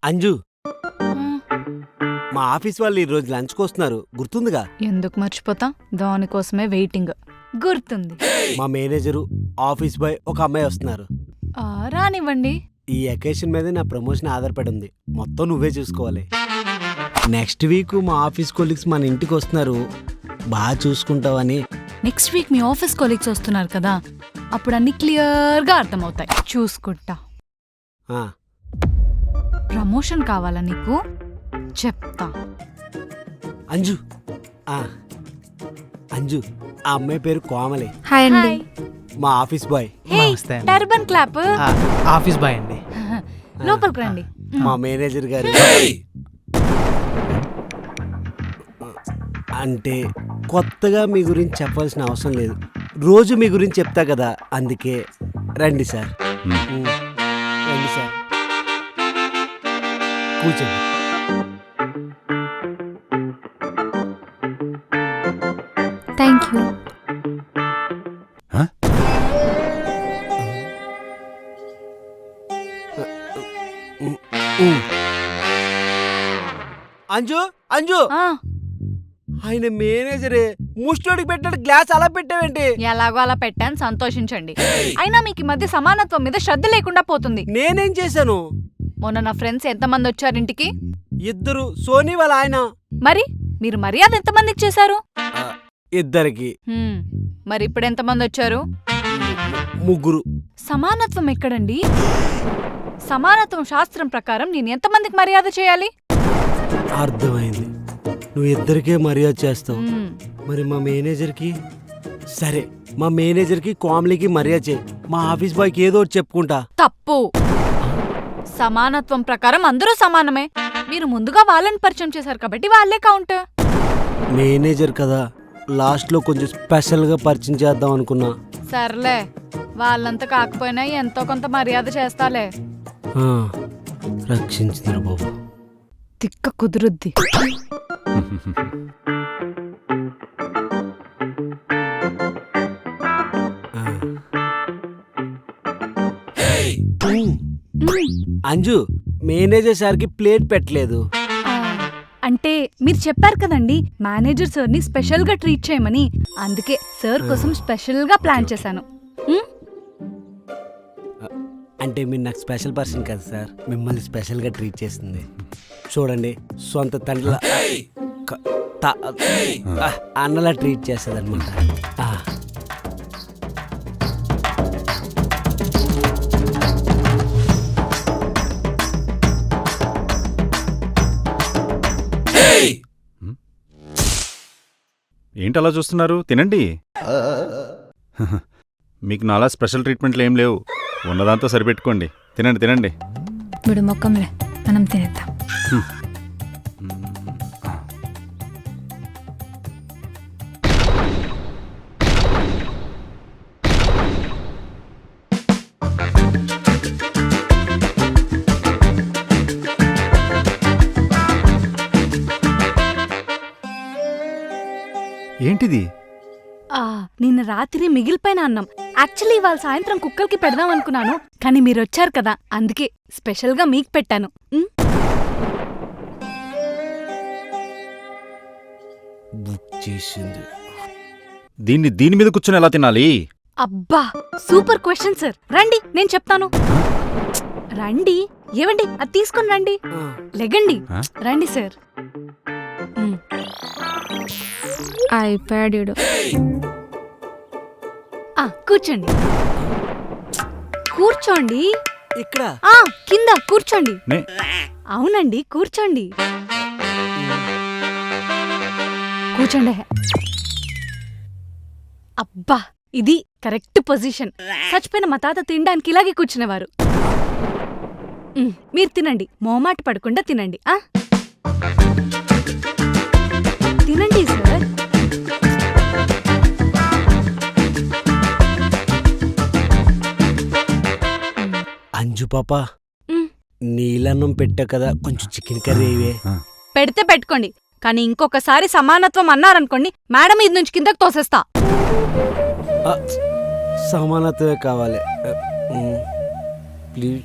అంజు, మా ఆఫీస్ వాళ్ళు ఈరోజు లంచ్కి వస్తున్నారు, గుర్తుందిగా? ఎందుకు మర్చిపోతా, దానికోసమే వెయిటింగ్. గుర్తుంది. మా మేనేజరు, ఆఫీస్ బాయ్, ఒక అమ్మాయి వస్తున్నారు. రానివ్వండి. ఈ అకేషన్ మీద నా ప్రమోషన్ ఆధారపడి ఉంది, మొత్తం నువ్వే చూసుకోవాలి. నెక్స్ట్ వీక్ మా ఆఫీస్ కొలీగ్స్ మన ఇంటికి వస్తున్నారు, బాగా చూసుకుంటావని. నెక్స్ట్ వీక్ మీ ఆఫీస్ కొలీగ్స్ వస్తున్నారు కదా, అప్పుడు అన్ని క్లియర్గా అర్థమవుతాయి. చూసుకుంటా. ప్రమోషన్ కావాలా నీకు? చెప్తా. అంజు, అంజు, ఆ అమ్మాయి పేరు కోమలి. హాయ్ అండి. మా office boy. Turban clap. Office boy అండి. లోపలికి రండి. మా మేనేజర్ గారు. అంటే కొత్తగా మీ గురించి చెప్పాల్సిన అవసరం లేదు, రోజు మీ గురించి చెప్తా కదా, అందుకే రండి సార్. రండి సార్, కూర్చోండి. Thank you. అంజు, అంజు, ఆయన మేనేజరే, ముష్టోడికి పెట్టినట్టు గ్లాస్ అలా పెట్టావేంటి? ఎలాగో అలా పెట్టాను, సంతోషించండి. అయినా మీకు ఈ మధ్య సమానత్వం మీద శ్రద్ధ లేకుండా పోతుంది. నేనేం చేశాను? మొన్న నా ఫ్రెండ్స్ ఎంతమంది వచ్చారు ఇంటికి? ఇద్దరు, సోనీ వాళ్ళ ఆయన. మరి మీరు మర్యాద ఎంతమందికి చేశారు? ఇద్దరికి. మరి ఇప్పుడు ఎంతమంది వచ్చారు? ముగ్గురు. సమానత్వం ఎక్కడండి? సమానత్వం శాస్త్రం ప్రకారం నేను ఎంతమందికి మర్యాద చేయాలి? అర్థమైంది, నువ్వు ఇద్దరికే మర్యాద చేస్తావు. మరి మా మేనేజర్కి? సరే, మా మేనేజర్కి, కోమలికి మర్యాద చేయి, మా ఆఫీస్ బాయ్కి ఏదో ఒకటి చెప్పుకుంటా. తప్పు. సమానత్వం ప్రకారం అందరూ సమానమే. మీరు ముందుగా వాళ్ళని పరిచయం చేశారు కాబట్టి వాళ్ళే కౌంట్. మేనేజర్ కదా, లాస్ట్ లో కొంచెం స్పెషల్ గా పరిచయం చేద్దాం అనుకున్నా. సర్లే, వాళ్ళంతా కాకపోయినా ఎంతో కొంత మర్యాద చేస్తాలే. రక్షించిందిరా బాబు. తిక్క కుదురుద్ది. అంజు, మేనేజర్ సార్కి ప్లేట్ పెట్టలేదు. అంటే మీరు చెప్పారు కదండి మేనేజర్ సార్ ని స్పెషల్ గా ట్రీట్ చేయమని, అందుకే సార్ కోసం స్పెషల్ గా ప్లాన్ చేశాను. అంటే మీరు నాకు స్పెషల్ పర్సన్ కదా సార్, మిమ్మల్ని స్పెషల్ గా ట్రీట్ చేస్తుంది. చూడండి, సొంత తండ్రిలా అన్నలా ట్రీట్ చేస్తుంది అనమాట. ఏంటి అలా చూస్తున్నారు? తినండి. మీకు నాలా స్పెషల్ ట్రీట్మెంట్లు ఏం లేవు, ఉన్నదాంతో సరిపెట్టుకోండి. తినండి తినండి. ఇప్పుడు మొక్కంలే, మనం తినేద్దాం. ఏంటిది? నిన్న రాత్రి మిగిలిపోయిన అన్నం. యాక్చువల్లీ ఇవాళ సాయంత్రం కుక్కలకి పెడదాం అనుకున్నాను, కానీ మీరు వచ్చారు కదా, అందుకే స్పెషల్ గా మీకు పెట్టాను. దీని మీద కూర్చొని ఎలా తినాలి? అబ్బా, సూపర్ క్వశ్చన్ సార్. రండి, నేను చెప్తాను. రండి. ఏవండి, అది తీసుకొని రండి. లెగండి, రండి సార్. అయిపోయాడు. కూర్చోండి. కూర్చోండి. ఇక్కడ కింద కూర్చోండి. అవునండి, కూర్చోండి. కూర్చోండి. అబ్బా, ఇది కరెక్ట్ పొజిషన్. చచ్చిపోయిన మా తాత తినడానికి ఇలాగే కూర్చునేవారు. మీరు తినండి, మొహమాట పడకుండా తినండి. తినండి సార్. అంజు పాప, నీలన్నం పెట్టా కదా, కొంచెం చికెన్ కర్రీ ఇవే. పెడితే పెట్టుకోండి, కానీ ఇంకొకసారి సమానత్వం అన్నారనుకోండి, మేడం ఇది నుంచి కిందకు తోసేస్తా. సమానత్వమే కావాలి ప్లీజ్.